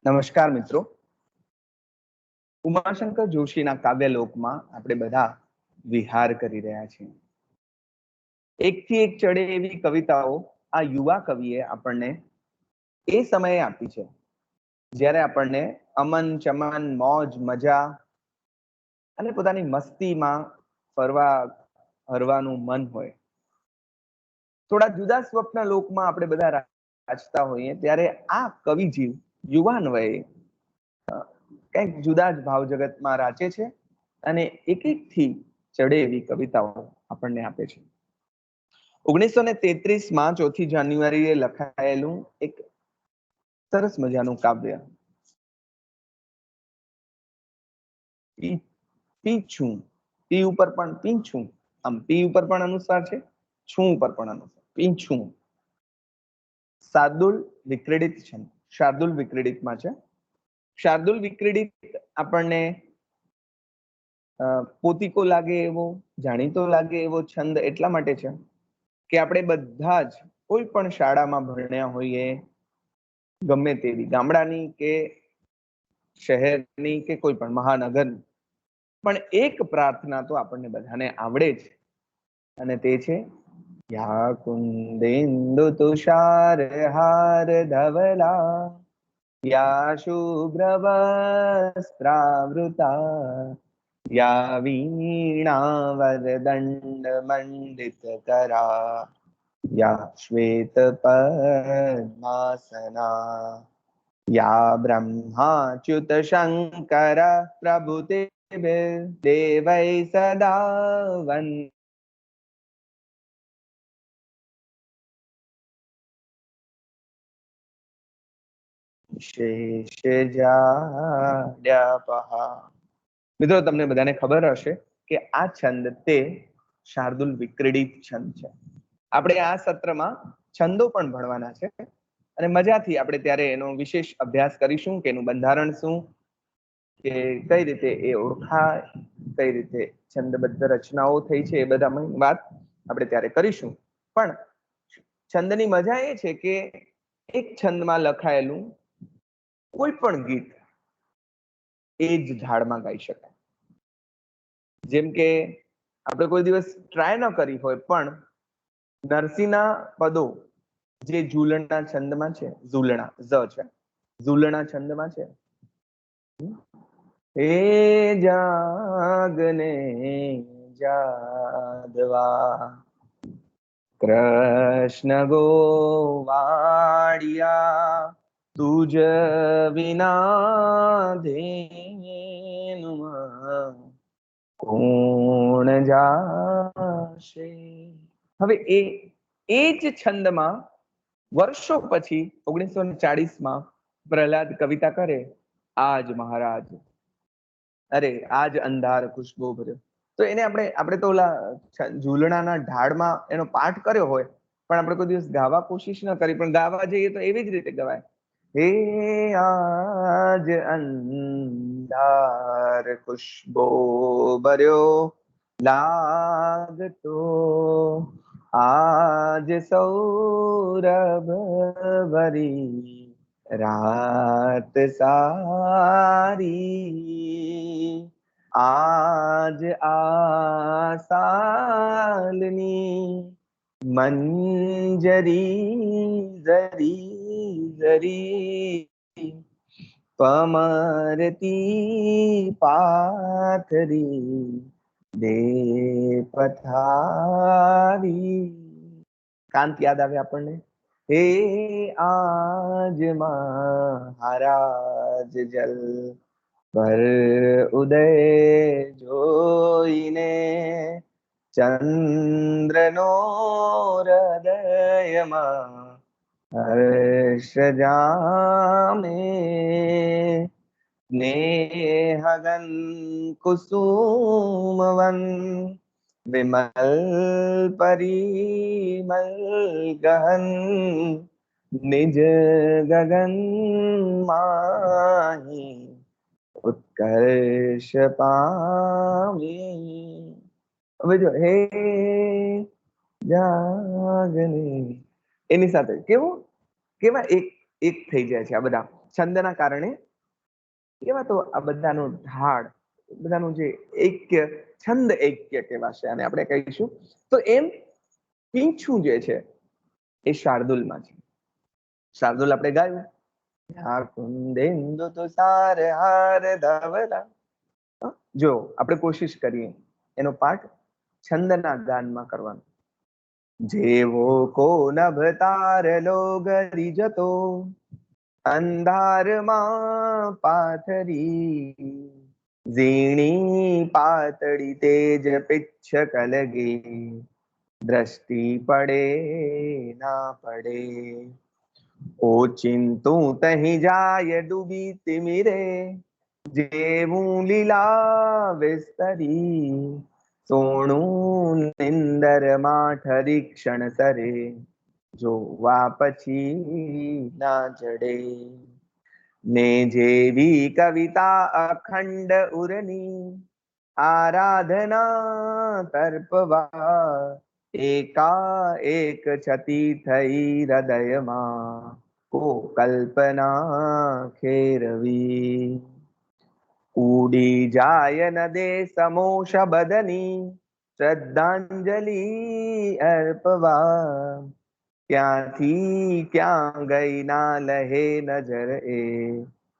નમસ્કાર મિત્રો, ઉમાશંકર જોશીના કાવ્યલોકમાં આપણે બધા વિહાર કરી રહ્યા છીએ. એકથી એક ચડે એવી કવિતાઓ આ યુવા કવિએ આપણને એ સમયે આપી છે જ્યારે આપણને અમન ચમન મોજ મજા અને પોતાની મસ્તીમાં ફરવા હરવાનું મન હોય. થોડા જુદા સ્વપ્ન લોકમાં આપણે બધા રાચતા હોઈએ ત્યારે આ કવિજીવ યુવાન વયે કંઈક જુદા જ ભાવ જગતમાં રાચે છે અને એક એક થી ચડે એવી કવિતાઓ આપણને આપે છે. 1933માં 4 જાન્યુઆરીએ લખાયેલું એક સરસ મજાનું કાવ્ય પીછું, પી ઉપર પણ પીંછું, આમ પી ઉપર પણ અનુસ્વાર છે, છું ઉપર પણ અનુસ્વાર, પીંછું. શાર્દુલ વિક્રીડિત છે, શાર્દુલ વિક્રીડિતમાં છે. શાર્દુલ વિક્રીડિત આપણને પોતીકો લાગે એવો, જાણીતો લાગે એવો છંદ એટલા માટે છે કે આપણે બધા જ કોઈ પણ શાળામાં ભણ્યા હોઈએ, ગમે તેવી ગામડાની કે શહેરની કે કોઈ પણ મહાનગરની, પણ એક પ્રાર્થના તો આપણને બધાને આવડે જ, અને તે છે યા કુંદેન્દુ તુષાર હાર ધવલા યા શુભ્ર વસ્ત્રાવૃતા યા વીણા વરદંડ મંડિત કરા યા શ્વેત પદ્માસના યા બ્રહ્માચ્યુત શંકર પ્રભુતે દેવૈ સદા વંદે મિત્રો, તમને બધાને ખબર હશે કે આ છંદ તે શાર્દુલ વિક્રીડિત છંદ છે. આપણે આ સત્રમાં છંદો પણ ભણવાના છે અને મજાથી આપણે ત્યારે એનો વિશેષ અભ્યાસ કરીશું કે એનું બંધારણ શું, કે કઈ રીતે એ ઓળખાય, કઈ રીતે છંદબદ્ધ રચનાઓ થઈ છે, એ બધા વાત આપણે ત્યારે કરીશું. પણ છંદની મજા એ છે કે એક છંદમાં લખાયેલું કોઈ પણ ગીત એ જ ઝાડમાં ગાઈ શકાય. જેમ કે આપણે કોઈ દિવસ ટ્રાય ન કરી હોય, પણ નરસિંહના પદો જે ઝૂલણા છંદમાં છે, ઝૂલણા ઝ છે, ઝૂલણા છંદમાં છે, હે જાગને જાદવા કૃષ્ણ ગોવાળિયા તુજ વિના ધેનુમાં કોણ જાશે. હવે એ જ છંદમાં વર્ષો પછી 1940માં પ્રહલાદ કવિતા કરે, આજ મહારાજ અરે આજ અંધાર ખુશ્બો ભર્યો. તો એને આપણે તો ઓલા ઝૂલણાના ઢાળમાં એનો પાઠ કર્યો હોય, પણ આપણે કોઈ દિવસ ગાવા કોશિશ ન કરી, પણ ગાવા જઈએ તો એવી જ રીતે ગવાય, હે આજ અંધાર ખુશ્બો ભર્યો લાગતો આજ સૌરભ ભરી રાત સારી આજ આસાલની મંજરી જરી જરી પમરતી પાથરી દે પથારી. કાંત યાદ આવે આપણને, હે આજ મહારાજ જલ પર ઉદય જોઈને ચંદ્રનો હૃદયમાં હર્ષ જામે સ્નેહગન કુસુમવન વિમલ પરિમલ ગહન નિજ ગગન માહી ઉત્કર્ષ પામી. હવે જો હે જાગને એની સાથે કેવું કેવા એક એક થઈ જાય છે આ બધા. છંદના કારણે કેવા તો આ બધાનું ઢાળ, બધાનું જે એક્ય, છંદ એક્ય કહેવાશે અને આપણે કહીશું. તો એમ પીંછું જે છે એ શાર્દુલમાં છે. શાર્દુલ આપણે ગાયું, કુંદેન્દુ તુષાર હાર ધવલા. જો આપણે કોશિશ કરીએ એનો પાઠ છંદના ગાનમાં કરવાનો. જેવો કો નભ તારલો ગરી જતો અંધારમાં પાથરી, ઝીણી પાતળી તેજ પિચ્છ કલગી, દ્રષ્ટિ પડે ના પડે. ઓચિંતું તહી જાય ડૂબી તિમિરે, જેવું લીલા વિસ્તરી, સોણું નિંદર માં ઠરીક્ષણ સરે, જોવા પછી ના જડે. ને જેવી કવિતા અખંડ ઉરની, આરાધના તર્પવા, એકા એક છતી થઈ હૃદયમાં, કો કલ્પના ખેરવી. ઉડી જાય નદે સમો શબદની, શ્રદ્ધાંજલિ અર્પવા, ક્યાંથી ક્યાં ગઈ ના લહે નજર એ,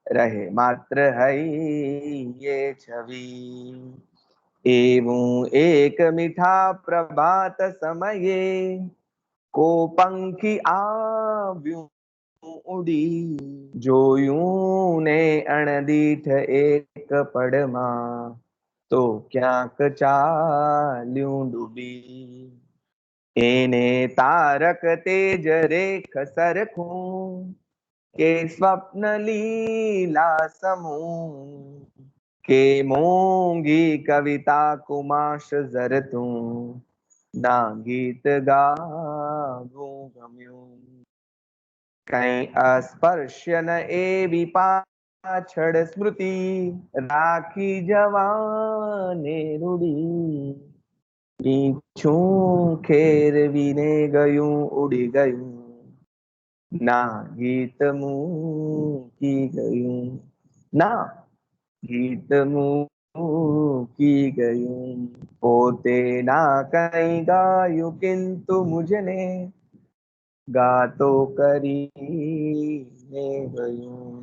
રહે માત્ર હૈ એ છવી. એવું એક મીઠા પ્રભાત સમયે, કો પંખી આવ્યું ઉડી, જોયું ને અણદીઠ એક પડમાં, તો ક્યાંક ચાલ્યું ડૂબી. એને તારક તેજ રેખ સરખું, કે સ્વપ્ન લીલા સમૂહ, કે મોંઘી કવિતા કુમાશ ઝરતું, ના ગીત ગાવું ગમ્યું. કઈ અસ્પર્શ્ય ન એવી પાછળ સ્મૃતિ, રાખી જવાને રૂડી, પીછું ખેરવીને ગયું ઉડી ગયું, ના ગીત મૂકી ગયું, ના ગીત મૂકી ગયું. પોતે ના કઈ ગાયું કિંતુ મુझने, ગાતો કરીને ગયું.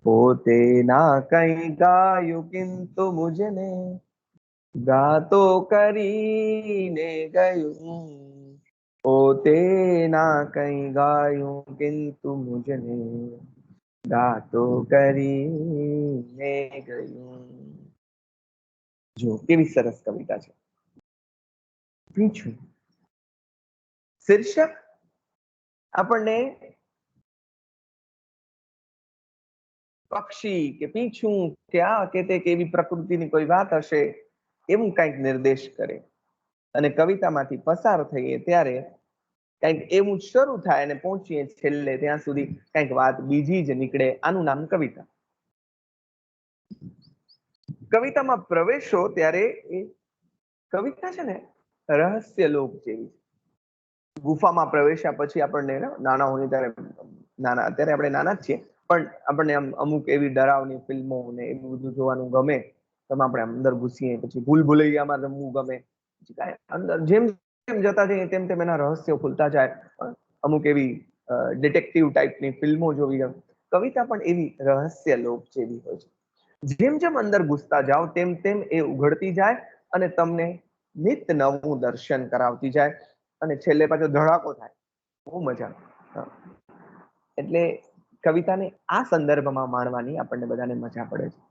પોતે ના કઈ ગાયું કિંતુ મુझने, ગાતો કરીને ગયું. પોતે ના કઈ ગાયું કિંતુ મુझने, ગાતો કરીને ગયું. જો કેવી સરસ કવિતા છે. પીછું શીર્ષક આપણને પક્ષી કે પીછું કે આ કે તે કેવી પ્રકૃતિની કોઈ વાત હશે એવું કંઈક નિર્દેશ કરે. અને કવિતામાંથી પસાર થઈએ ત્યારે કંઈક એવું શરૂ થાય અને પહોંચીએ છેલ્લે ત્યાં સુધી કંઈક વાત બીજી જ નીકળે. આનું નામ કવિતા. કવિતામાં પ્રવેશો ત્યારે એ કવિતા છે ને રહસ્ય લોક જેવી. ગુફામાં પ્રવેશ્યા પછી આપણને નાના હોય ત્યારે અત્યારે આપણે નાના જ છીએ પણ આપણને અમુક એવી ડરાવની ફિલ્મો ને એવું બધું જોવાનું ગમે. તમે આપણે અંદર ઘૂસીએ પછી ભૂલ ભૂલૈયામાં રમવું ગમે. અંદર જેમ જેમ જતા જઈએ તેમ તેમ એના રહસ્યો ખુલતા જાય. અમુક એવી ડિટેક્ટિવ ટાઈપની ફિલ્મો જોવી ગમે. કવિતા પણ એવી રહસ્ય લોક જેવી હોય છે. જેમ જેમ અંદર ઘૂસતા જાઓ તેમ તેમ એ ઉઘડતી જાય અને તમને નિત નવું દર્શન કરાવતી જાય અને છેલ્લે પાછો ધડાકો થાય. બહુ મજા. એટલે કવિતાને આ સંદર્ભમાં માણવાની આપણને બધાને મજા પડે છે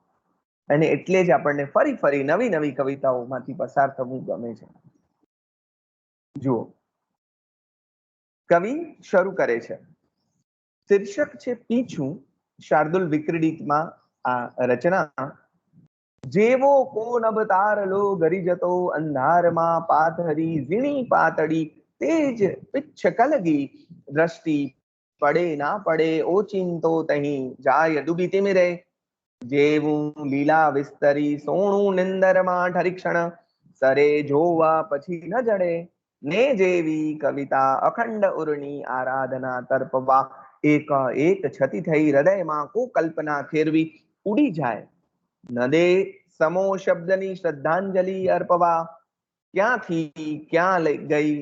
અને એટલે જ આપણને ફરી ફરી નવી નવી કવિતાઓમાંથી પસાર થવું ગમે છે. જુઓ કવિ શરૂ કરે છે. શીર્ષક છે પીછું. શાર્દુલ વિક્રીડિતમાં આ રચના. જેવો કો નભ તારલો ગરી જતો અંધારમાં પાથરી, ઝીણી પાતળી તેજ પિચ્છ કલગી, દ્રષ્ટિ પડે ના પડે ઓચિંતો તહી જાય ડૂબી તિમિરે, જેવું લીલા વિસ્તરી સોણું નિંદરમાં ઠરીક્ષણ, સરે જોવા પછી ન જડે, ને જેવી કવિતા અખંડ ઉરની આરાધના તર્પવા, એક એક છતી થઈ હૃદયમાં કો કલ્પના ખેરવી ઉડી જાય નદે સમો શબ્દની શ્રદ્ધાંજલિ અર્પવા ક્યાંથી ક્યાં લઈ ગઈ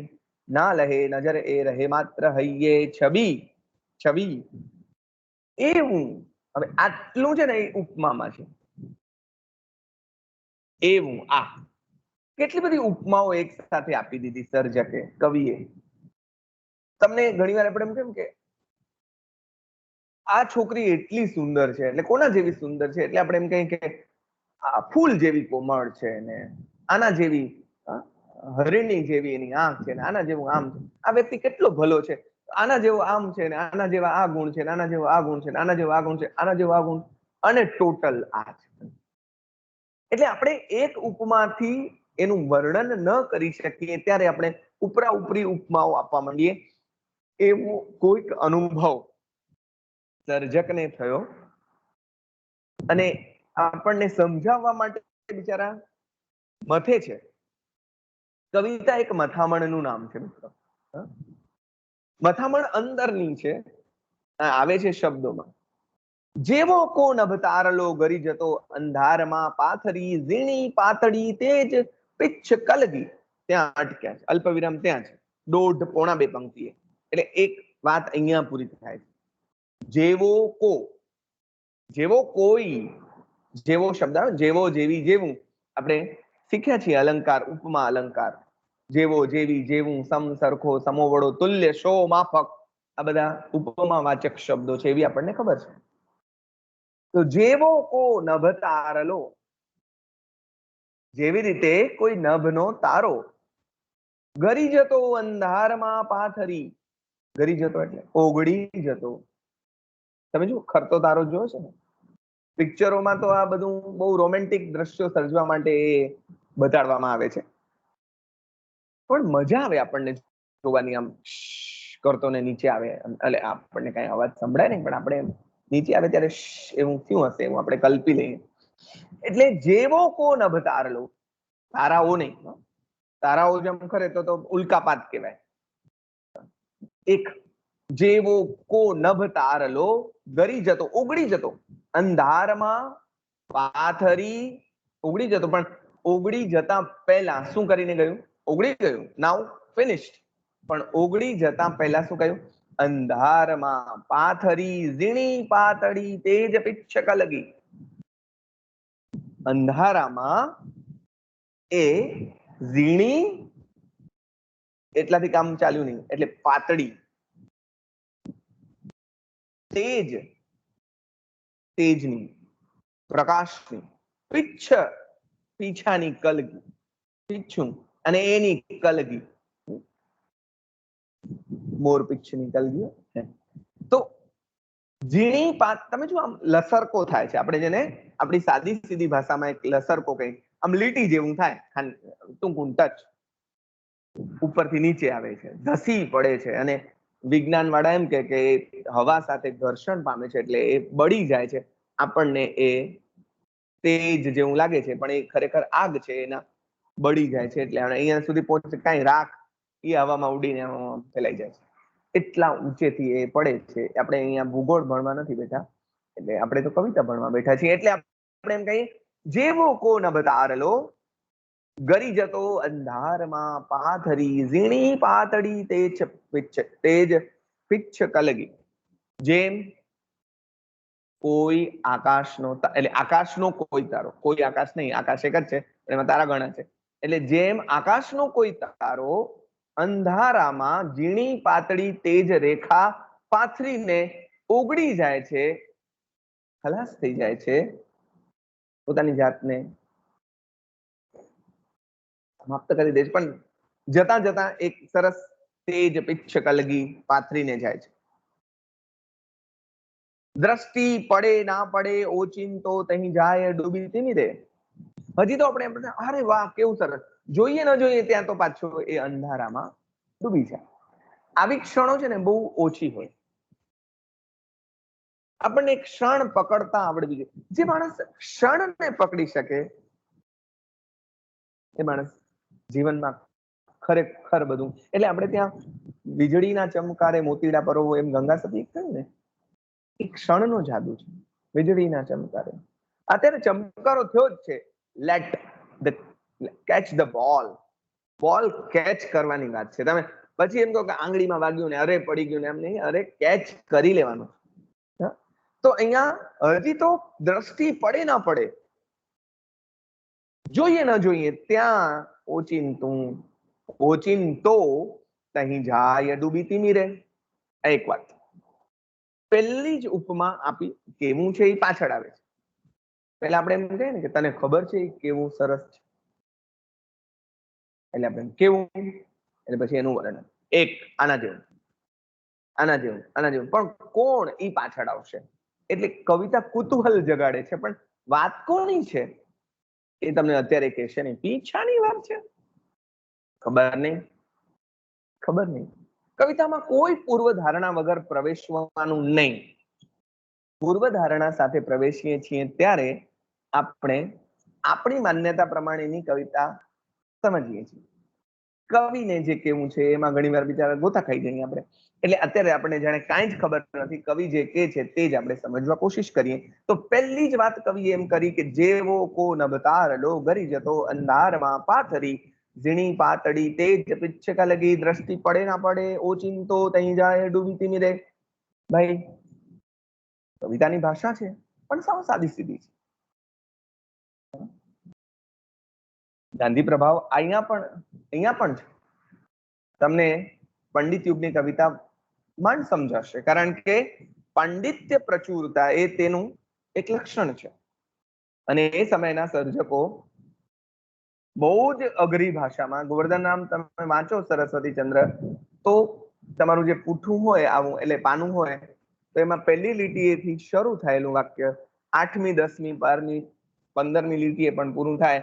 ના લહે નજર એ રહે માત્ર હૈયે છબી છબી એવું. હવે આટલું છે ને એ ઉપમામાં છે. એવું આ કેટલી બધી ઉપમાઓ એક સાથે આપી દીધી સર્જકે કવિએ. તમને ઘણી વાર આપણે એમ કેમ કે આ છોકરી એટલી સુંદર છે એટલે કોના જેવી સુંદર છે એટલે આપણે એમ કહીએ કે આ ફૂલ જેવી કોમળ છે ને આના જેવી હરિણી જેવી એની આંખ છે ને આના જેવું આમ છે. આ વ્યક્તિ કેટલો ભલો છે, આના જેવો આમ છે ને આના જેવા આ ગુણ છે, આના જેવો આ ગુણ છે, આના જેવો આ ગુણ છે, આના જેવો આ ગુણ અને ટોટલ આ છે. એટલે આપણે એક ઉપમાથી એનું વર્ણન ન કરી શકીએ ત્યારે આપણે ઉપરા ઉપરી ઉપમાઓ આપવા માંડીએ. એવો કોઈક અનુભવ સર્જકને થયો અને આપણને સમજાવવા માટે બિચારા મથે છે. કવિતા એક મથામણનું નામ છે મિત્રો. મથામણ અંદરની છે, આવે છે શબ્દોમાં. જેવો કો નભ તારલો ગરી જતો અંધારમાં પાથરી ઝીણી પાતળી તેજ પિચ્છ કલગી. ત્યાં અટક્યા છે, અલ્પ વિરામ ત્યાં છે, 1.5 પોણા 2 પંક્તિએ. એટલે એક વાત અહીંયા પૂરી થાય છે. જેવો કો, જેવો કોઈ, જેવો શબ્દ આવે જેવો જેવી જેવું આપણે શીખ્યા છીએ અલંકાર, ઉપમા અલંકાર. જેવો જેવી જેવું સમ સરખો સમોવડો તુલ્ય શો માફક આ બધા ઉપમા વાચક શબ્દો છે એવી આપણને ખબર છે. તો જેવો કો નભ તારલો, જેવી રીતે કોઈ નભનો તારો ગરી જતો અંધારમાં પાથરી. ગરી જતો એટલે ઓગળી જતો. તમે જો ખરતો તારો જોયો છે ને પિક્ચરોમાં, તો આ બધું બહુ રોમેન્ટિક દ્રશ્યો સર્જવા માટે બતાડવામાં આવે છે. પણ મજા આવે આપણને જોવાની. આમ કરતો ને નીચે આવે એટલે આપણને કઈ અવાજ સંભળાય નહીં પણ આપણે નીચે આવે ત્યારે એવું શું હશે એવું આપણે કલ્પી લઈએ. એટલે જેવો કો નભ તારલો, તારાઓ નહીં, તારાઓ જેમ ખરે તો ઉલ્કાપાત કહેવાય. એક જેવો કો નભ તારલો ગરી જતો, ઓગળી જતો અંધારમાં પાથરી. ઓગળી જતો પણ ઓગળી જતા પહેલા શું કરીને ગયું? ઓગળી ગયું, નાઉ ફિનિશ્ડ. પણ ઓગળી જતા પહેલા શું કહ્યું? અંધારમાં પાથરી ઝીણી પાતળી તેજ પિચ્છ કલગી. અંધારામાં એ ઝીણી એટલાથી કામ ચાલ્યું નહીં, એટલે પાતળી, તેજ તેજની, પ્રકાશની, પિચ્છ પીછાની કલગી, પીછું અને એની કલગી, મોર પીછની કલગી. તો ઝીણી પાત, તમે જો આમ લસરકો થાય છે, આપણે જેને આપણી સાદી સીધી ભાષામાં એક લસરકો કહીએ, આમ લીટી જેવું થાય, ટૂંકું ટચ ઉપરથી નીચે આવે છે, ધસી પડે છે અને વિજ્ઞાન વાળા એમ કે હવા સાથે ઘર્ષણ પામે છે એટલે એ બળી જાય છે. આપણને એ તેજ જેવું લાગે છે પણ એ ખરેખર આગ છે, એના બળી જાય છે એટલે અહીંયા સુધી પહોંચે કાંઈ રાખ એ હવામાં ઉડીને ફેલાઈ જાય છે. એટલા ઊંચેથી એ પડે છે. આપણે અહીંયા ભૂગોળ ભણવા નથી બેઠા, એટલે આપણે તો કવિતા ભણવા બેઠા છીએ. એટલે આપણે એમ કહીએ જેવો કો નભ તારલો ગરી જતો અંધારમાં પાથરી ઝીણી પાતળી તેજ પિચ્છ કલગી. જેમ કોઈ આકાશનો, એટલે આકાશનો કોઈ તારો, કોઈ આકાશ નહીં, આકાશ એક જ છે એમાં તારા ગણા છે. એટલે જેમ આકાશનો કોઈ તારો અંધારામાં ઝીણી પાતળી તેજ રેખા પાથરીને ઓગળી જાય છે, ખલાસ થઈ જાય છે, પોતાની જાતને સમાપ્ત કરી દે છે, પણ જતા જતા એક સરસ તેજ પિચ્છ કલગી પાથરીને જાય છે. દ્રષ્ટિ પડે ના પડે ઓચિંતો તહીં જાય ડૂબી તીમી રે. હજી તો આપણે એમ અરે વાહ કેવું સરસ, જોઈએ ન જોઈએ ત્યાં તો પાછો એ અંધારામાં ડૂબી જાય. આવી ક્ષણો છે ને બહુ ઓછી હોય. આપણને ક્ષણ પકડતા આવડવી જોઈએ. જે માણસ ક્ષણને પકડી શકે એ માણસ જીવનમાં ખરેખર બધું. એટલે આપણે ત્યાં વીજળીના ચમકારે મોતીડા પરોવો એમ ગંગા સતી કહ્યું ને, એ ક્ષણનો જાદુ છે. વીજળીના ચમકારે અત્યારે ચમકારો થયો જ છે. Late the catch the ball catch કરવાની વાત છે. તમે પછી એમ કહો કે આંગળીમાં વાગ્યું ને અરે પડી ગયું ને, એમ નહીં, અરે કેચ કરી લેવાનું. તો અહીંયા હજી તો દ્રષ્ટિ પડે ના પડે, જોઈએ ન જોઈએ ત્યાં ઓચિંતો તહીં જાય ડૂબી તીમી રે. એક વાત પહેલી જ ઉપમા આપી, કેવું છે એ પાછળ આવે છે. પેલા આપણે એમ કહીએ ને કે તને ખબર છે કેવું સરસ છે, એટલે આપણે કેવું, એટલે પછી એનું વર્ણન એક આના જેવું, આના જેવું, આના જેવું, પણ કોણ ઈ પાછળ આવશે. એટલે કવિતા કુતૂહલ જગાડે છે, પણ વાત કોની છે એ તમને અત્યારે કહેશે નહીં. પીછાની વાત છે, ખબર નહીં. કવિતામાં કોઈ પૂર્વ ધારણા વગર પ્રવેશવાનું નહીં. પૂર્વ ધારણા સાથે પ્રવેશીએ છીએ ત્યારે આપણે આપણી માન્યતા પ્રમાણેની કવિતા સમજીએ છીએ. કવિને જે કેવું છે એમાં ઘણી વાર બિચારા ગોતા ખાઈ જઈએ આપણે. એટલે અત્યારે આપણે જાણે કાંઈ જ ખબર નથી, કવિ જે કે છે તે જ આપણે સમજવા કોશિશ કરીએ. તો પહેલી જ વાત કવિએ એમ કરી કે જેવો કો નભતારડો ગરી જતો અંધારમાં પાથરી, ઝીણી પાતળી તેજ પિચ્છકા લગી, દ્રષ્ટિ પડે ના પડે ઓચિંતો તહીં જાય ડૂબી તીમી રે. ભાઈ કવિતાની ભાષા છે પણ સાવ સાદી સીધી છે. ગાંધી પ્રભાવ અહીંયા પણ છે. તમને પંડિત યુગની કવિતા માંડ સમજાશે, કારણ કે પાંડિત્ય પ્રચુરતા એ તેનું એક લક્ષણ છે. અને એ સમયના સર્જકો બહુ જ અઘરી ભાષામાં, ગોવર્ધન નામ તમે વાંચો સરસ્વતી ચંદ્ર, તો તમારું જે પૂઠું હોય આવું એટલે પાનું હોય, તો એમાં પહેલી લીટીએથી શરૂ થયેલું વાક્ય 8મી 10મી 12મી 15મી લીટીએ પણ પૂરું થાય,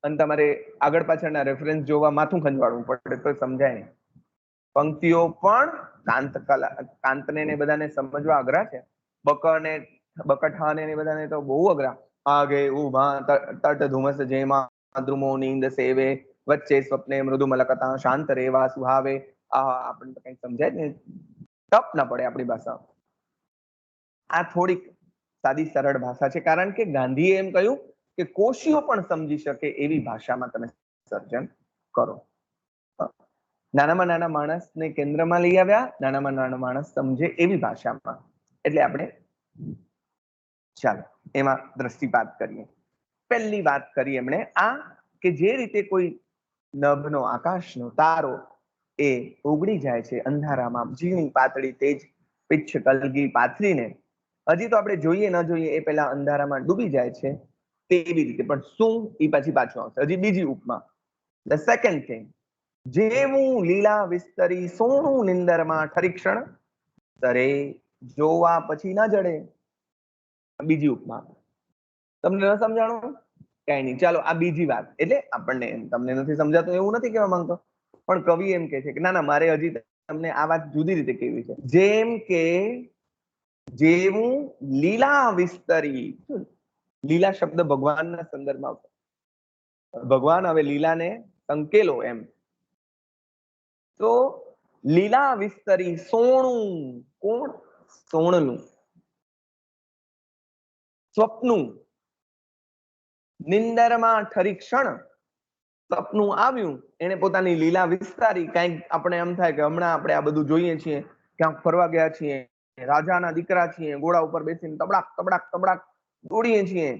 અને તમારે આગળ પાછળના રેફરન્સ જોવા માથું ખંજવાળવું પડે તો સમજાય નહીં. પંક્તિઓ પણ કાંતને ને બધાને સમજવા અઘરા છે. બકઠાને ને બધાને તો બહુ અઘરા. આગે ઉભા તટ ધુમસ જેમાં દ્રુમો નીંદ સેવે, વચ્ચે સ્વપ્ને મૃદુ મલકતા શાંત રેવા સુહાવે. આપણને કઈ સમજાય ને, ટપ ના પડે આપણી ભાષા. આ થોડીક સાદી સરળ ભાષા છે, કારણ કે ગાંધીએ એમ કહ્યું કે કોશીઓ પણ સમજી શકે એવી ભાષામાં તમે સર્જન કરો. નાનામાં નાના માણસને કેન્દ્રમાં લઈ આવ્યા, નાનામાં નાના માણસ સમજે એવી ભાષામાં. એટલે આપણે ચાલો એમાં દ્રષ્ટિપાત કરીએ. પહેલી વાત કરી એમણે આ કે જે રીતે કોઈ નભનો આકાશનો તારો એ ઉગડી જાય છે અંધારામાં, ઝીણી પાતળી તેજ પિચ્છ કલગી પાથરીને, હજી તો આપણે જોઈએ ન જોઈએ એ પહેલા અંધારામાં ડૂબી જાય છે, તેવી રીતે. પણ શું એ પાછું આવશે. હજી બીજી ઉપમા, ધ સેકન્ડ થિંગ, જેવું લીલા વિસ્તરી સોનું નિંદરમાં ઠરીક્ષણ, તરે જોવા પછી ના જડે. બીજી ઉપમા તમને ન સમજાણું, કઈ નહીં, ચાલો આ બીજી વાત. એટલે આપણને તમને નથી સમજાતું એવું નથી કહેવા માંગતો, પણ કવિ એમ કે છે કે ના ના, મારે હજી તમને આ વાત જુદી રીતે કેવી છે. જેમ કે જેવું લીલા વિસ્તરી, લીલા શબ્દ ભગવાનના સંદર્ભમાં, ભગવાન હવે લીલાને સંકેલો એમ. તો લીલા વિસ્તરી સોણું, કોણ? સોણનું. સ્વપ્નું, નિંદરમાં ઠરીક્ષણ, સપનું આવ્યું, એને પોતાની લીલા વિસ્તારી. કઈક આપણે એમ થાય કે હમણાં આપણે આ બધું જોઈએ છીએ, ક્યાંક ફરવા ગયા છીએ, રાજાના દીકરા છીએ, ઘોડા ઉપર બેસીને તબડાક તબડાક તબડાક દોડીએ છીએ,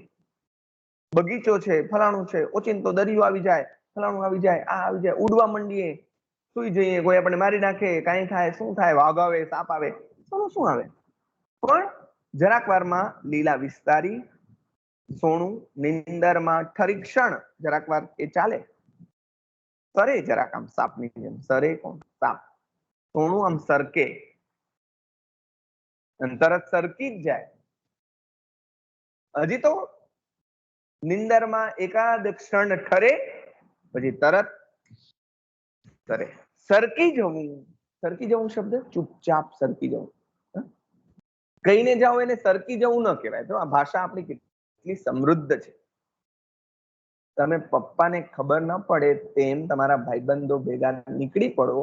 બગીચો છે, ફલાણું છે, ઓચિંતો દરિયો આવી જાય, ફલાણું આવી જાય, આ આવી જાય, ઉડવા માંડીએ, સુઈ જઈએ, કોઈ આપણે મારી નાખે, કાંઈ થાય, શું થાય, વાઘ આવે, સાપ આવે, શું આવે, પણ જરાક વારમાં લીલા વિસ્તારી, સોણું નિંદરમાં ઠરીક્ષણ, જરાક વાર એ ચાલે, સરે જરાક આમ સાપની જેમ. સરે કોણ? સાપ. સોણું આમ સરકે, તરત સરકી જ જાય. હજી તો નિંદરમાં એકાદ ક્ષણ ઠરે, પછી તરત સરે. સરકી જવું શબ્દ ચૂપચાપ સરકી જવું. કહીને જાઓ એને સરકી જવું ન કહેવાય. તો આ ભાષા આપણી કેટલી સમૃદ્ધ છે. તમે પપ્પાને ખબર ન પડે તેમ તમારા ભાઈબંધો ભેગા નીકળી પડો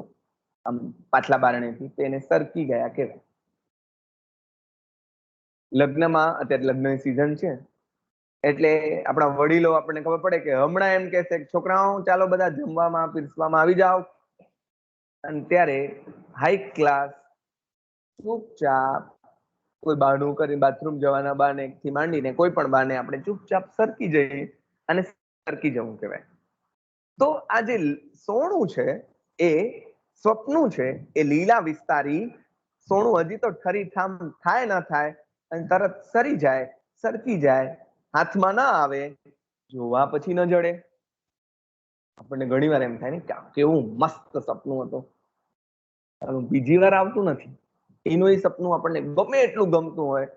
આમ પાછલા બારણેથી, તેને સરકી ગયા કહેવાય. લગ્નમાં અત્યારે લગ્નની સિઝન છે એટલે આપણા વડીલો આપણને ખબર પડે કે હમણાં એમ કહેશે કે છોકરાઓ ચાલો બધા જમવામાં પીરસવામાં આવી જાઓ, અને ત્યારે હાઈ ક્લાસ ચૂપચાપ કોઈ બહાનું કરી બાથરૂમ જવાના બાને થી માંડીને કોઈ પણ બાને આપણે ચૂપચાપ સરકી જઈએ અને સરકી જવું કહેવાય. તો આ જે સોણું છે એ સ્વપ્નું છે, એ લીલા વિસ્તારી સોણું હજી તો ઠરી ઠામ થાય ન થાય અને તરત સરી જાય, સરકી જાય, હાથમાં ના આવે, જોવા પછી ન જડે. આપણને ઘણી વાર એમ થાય ને કે કેવું મસ્ત સપનું હતું, બીજી વાર આવતું નથી. એનું એ સપનું આપણને ગમે એટલું ગમતું હોય,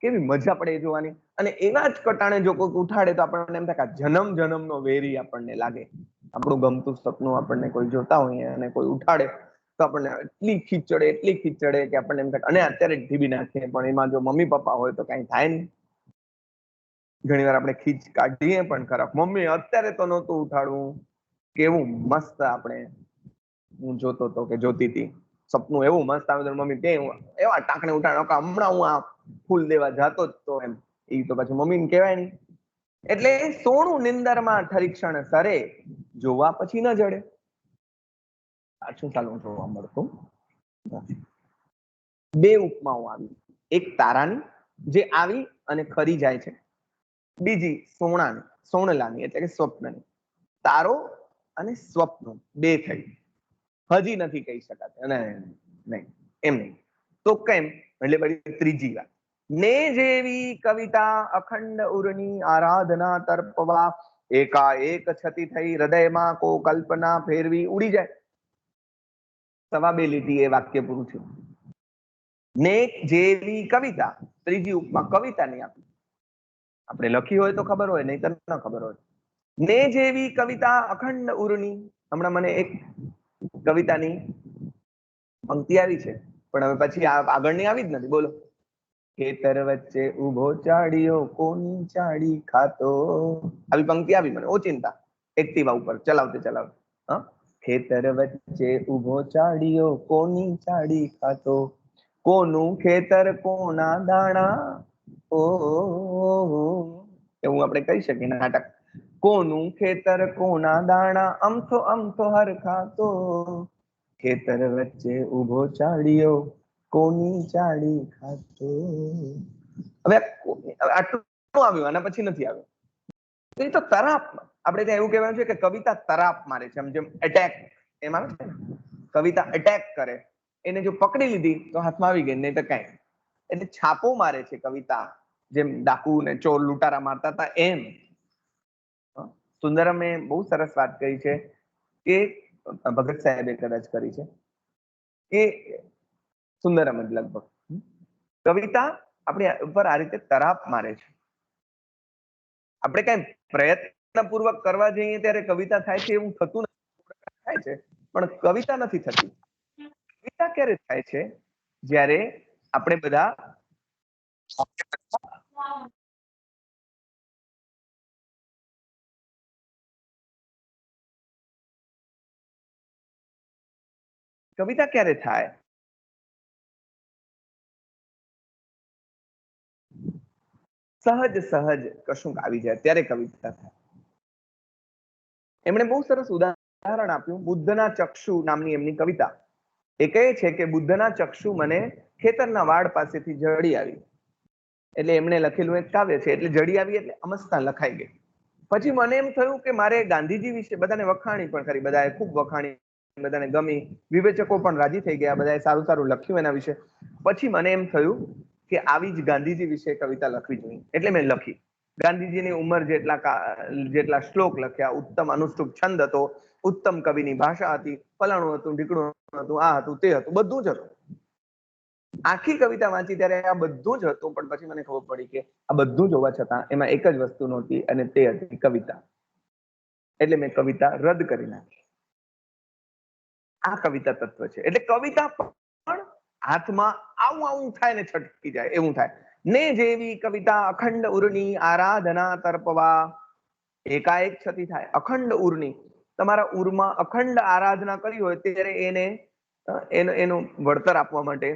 કેવી મજા પડે એ જોવાની, અને એના જ કટાણે જો કોઈ ઉઠાડે તો આપણને એમ થાય કે જન્મ જન્મનો વેરી આપણને લાગે. આપણું ગમતું સપનું આપણને કોઈ જોતા હોઈએ અને કોઈ ઉઠાડે તો આપણને એટલી ખીચ ચડે કે આપણને એમ થાય, અને અત્યારે ઢીબી નાખીએ, પણ એમાં જો મમ્મી પપ્પા હોય તો કઈ થાય નહીં. ઘણી વાર આપણે ખીચ કાઢીએ પણ ખરા, મમ્મી અત્યારે તો નહોતું ઉઠાડવું, કેવું મસ્ત આપણે હું જોતો હતો કે જોતી હતી, સપનું એવું મસ્ત આવે તો મમ્મી કે એવા ટાંકણે ઉઠાડો કે હમણાં હું આ ફૂલ દેવા જાતો જ તો એમ, એ તો પછી મમ્મીને કહેવાય નહીં. એટલે સોણું નિંદરમાં ઠરીક્ષણ સરે, જોવા પછી ન જડે. પાછું ચાલુ જોવા મળતું નથી. બે ઉપમાઓ આવી, એક તારાની જે આવી અને ખરી જાય છે, બીજી સોણાની, સોણલાની એટલે કે સ્વપ્નની. તારો અને સ્વપ્ન બે થઈ, હજી નથી કહી શકાતું, અને નહીં એમ નહીં તો કેમ, એટલે બધી ત્રીજી વાત. ને જેવી કવિતા અખંડ ઉરની આરાધના તર્પવા, એકાએક છતી થઈ હૃદયમાં કો કલ્પના ફેરવી ઉડી જાય. સવા બે લીટી એ વાક્ય પૂરું થયું. ને જેવી કવિતા, ત્રીજી ઉપમા કવિતાની આપી, આપણે લખી હોય તો ખબર હોય, નહીં તો ન ખબર હોય. ને જેવી કવિતા અખંડ ઉરની, હમણાં મને એક કવિતાની પંક્તિ આવી છે, પણ હવે પછી આગળની આવી જ નથી. બોલો. ખેતર વચ્ચે ઉભો ચાડિયો કોની ચાડી ખાતો, આવી પંક્તિ આવી મને ઓચિંતા એક્ટિવા ઉપર ચલાવતે ચલાવતે. હા, ખેતર વચ્ચે ઉભો ચાડિયો કોની ચાડી ખાતો, કોનું ખેતર કોના દાણા, ઓ એવું આપણે કહી શકીએ નાટક. કોનું ખેતર કોના દાણા, અમથો અમથો હરખાતો, ખેતર વચ્ચે ઉભો ચાડિયો કોની ચાડી ખાતો. હવે આટલું આવ્યું, આના પછી નથી આવ્યું. એ તો તરાપ, આપણે ત્યાં એવું કહેવાય છે કે કવિતા તરાપ મારે છે, જેમ એટેક એમ આવે છે ને, કવિતા એટેક કરે, એને જો પકડી લીધી તો હાથમાં આવી ગઈ, નહીં તો કઈ. એટલે છાપો મારે છે કવિતા, જેમ ડાકુ ને ચોર લૂંટારા મારતા હતા એમ. સુંદરમે બહુ સરસ વાત કરી છે કે ભગત સાહેબે કદાચ કરી છે કે સુંદરમ જ લગભગ, કવિતા આપણે ઉપર આ રીતે તરાપ મારે છે. આપણે કઈ પ્રયત્ન પૂર્વક કરવા જઈએ ત્યારે કવિતા થાય છે એવું થતું નથી, થાય છે પણ કવિતા નથી થતી. કવિતા ક્યારે થાય છે, જ્યારે આપણે બધા કવિતા ક્યારે થાય, સહજ સહજ કશુંક આવી જાય ત્યારે કવિતા થાય. એમણે બહુ સરસ ઉદાહરણ આપ્યું, બુદ્ધના ચક્ષુ નામની એમની કવિતા. એ કહે છે કે બુદ્ધના ચક્ષુ મને ખેતરના વાડ પાસેથી જડી આવી, એટલે એમણે લખેલું એક કાવ્ય છે, એટલે જડી આવી એટલે અમસ્તા લખાઈ ગઈ. પછી મને એમ થયું કે મારે ગાંધીજી વિશે, બધાને વખાણી પણ ખરી, બધાએ ખૂબ વખાણી, બધાને ગમી, વિવેચકો પણ રાજી થઈ ગયા, બધાએ સારું સારું લખ્યું એના વિશે. પછી મને એમ થયું કે આવી જ ગાંધીજી વિશે કવિતા લખવી જોઈએ, એટલે મેં લખી. ગાંધીજીની ઉંમર જેટલા શ્લોક લખ્યા, ઉત્તમ અનુષ્ટુપ છંદ હતો, ઉત્તમ કવિની ભાષા હતી, ફલાણું હતું, ઢીકણું હતું, આ હતું, તે હતું, બધું જ હતું. આખી કવિતા વાંચી ત્યારે આ બધું જ હતું, પણ પછી મને ખબર પડી કે આ બધું જ હોવા છતાં એમાં એક જ વસ્તુ નહોતી, અને તે હતી કવિતા. એટલે મેં કવિતા રદ કરી નાખી. આ કવિતા તત્વ છે. એટલે કવિતા પણ હાથમાં આવું આવું થાય ને છટકી જાય એવું થાય. ને જેવી કવિતા અખંડ ઉરની આરાધના તર્પવા, એકાએક છતી થાય. અખંડ ઉરની, તમારા ઉરમાં અખંડ આરાધના કરી હોય ત્યારે એનું વળતર આપવા માટે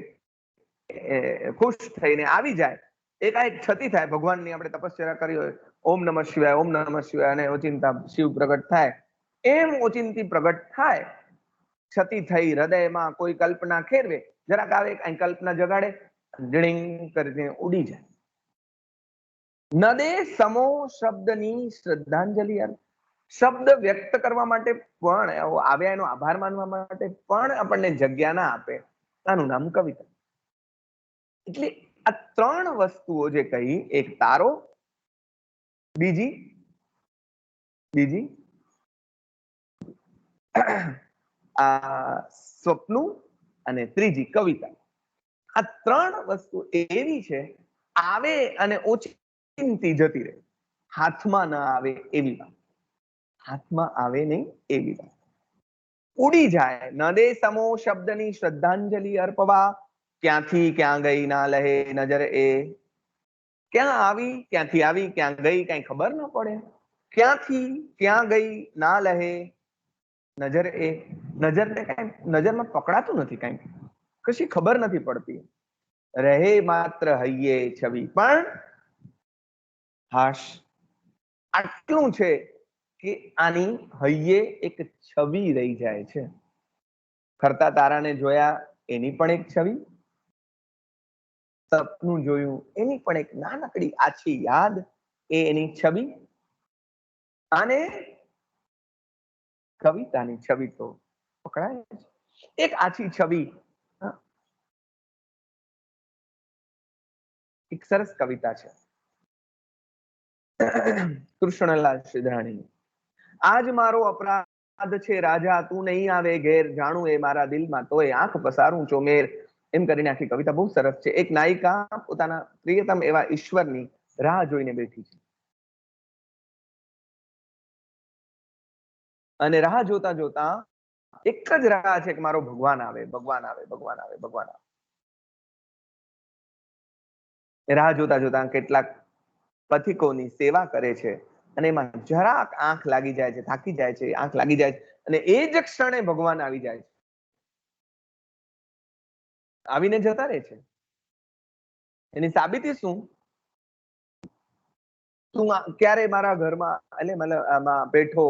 ખુશ થઈને આવી જાય. એકાએક છતી થાય. ભગવાનની આપણે તપસ્યા કરી હોય, ઓમ નમઃ શિવાય, ઓમ નમઃ શિવાય, અને ઓચિંતા શિવ પ્રગટ થાય, એમ ઓચિંતી પ્રગટ થાય. છતી થઈ હૃદયમાં કોઈ કલ્પના ખેરવે, જરાક આવે કઈ કલ્પના જગાડે, જીણીંગ કરીને ઉડી જાય. નદે સમો શબ્દની શ્રદ્ધાંજલિ, શબ્દ વ્યક્ત કરવા માટે પણ આવ્યા, એનો આભાર માનવા માટે પણ આપણને જગ્યા ના આપે, આનું નામ કવિતા. એટલે આ ત્રણ વસ્તુઓ જે કહી, એક તારો, બીજી આ સ્વપ્નું, અને ત્રીજી કવિતા. આ ત્રણ વસ્તુ એવી છે, આવે અને ઓચિંતી જતી રહે, હાથમાં ના આવે એવી વાત, હાથમાં આવે નહીં એવી વાત, ઉડી જાય. નદે સમો શબ્દની શ્રદ્ધાંજલિ અર્પવા, ક્યાંથી ક્યાં ગઈ ના લહે નજર એ, ક્યાં આવી ક્યાંથી આવી, ક્યાં ગઈ કઈ ખબર ના પડે, ક્યાંથી ક્યાં ગઈ ના લહે નજર એ, નજરને કઈ નજરમાં પકડાતું નથી, કઈ કશી ખબર નથી પડતી. રહે માત્ર હૈયે છવી, પણ હાશ આટલું છે કે આની હૈયે એક છવી રહી જાય છે. ફરતા તારાને જોયા એની પણ એક છવી, સપનું જોયું એની પણ એક નાનકડી આછી યાદ, એ એની છવી, અને કવિતાની છવી તો પકડાય છે. એક આછી છવી, એક સરસ કવિતા છે કૃષ્ણલાલ સિદ્ધાણી. આજ મારો અપરાધ છે રાજા, તું નહીં આવે ઘેર, જાણું એ મારા દિલમાં તોય આંખ પસારું ચોમેર. એમ કરીને આખી કવિતા બહુ સરસ છે. એક નાયિકા પોતાના પ્રિયતમ એવા ઈશ્વરની રાહ જોઈને બેઠી છે, અને રાહ જોતા જોતા એક જ રાહ છે કે મારો ભગવાન આવે, ભગવાન આવે, ભગવાન આવે, ભગવાન આવે. રાહ જોતા જોતા કેટલાક પથિકોની સેવા કરે છે, અને એમાં જરાક આંખ લાગી જાય છે, થાકી જાય છે, આંખ લાગી જાય છે, અને એ જ ક્ષણે ભગવાન આવી જાય છે, આવીને જતા રહે છે. એની સાબિતી શું? તું ક્યારે મારા ઘરમાં એટલે મતલબ આમાં બેઠો,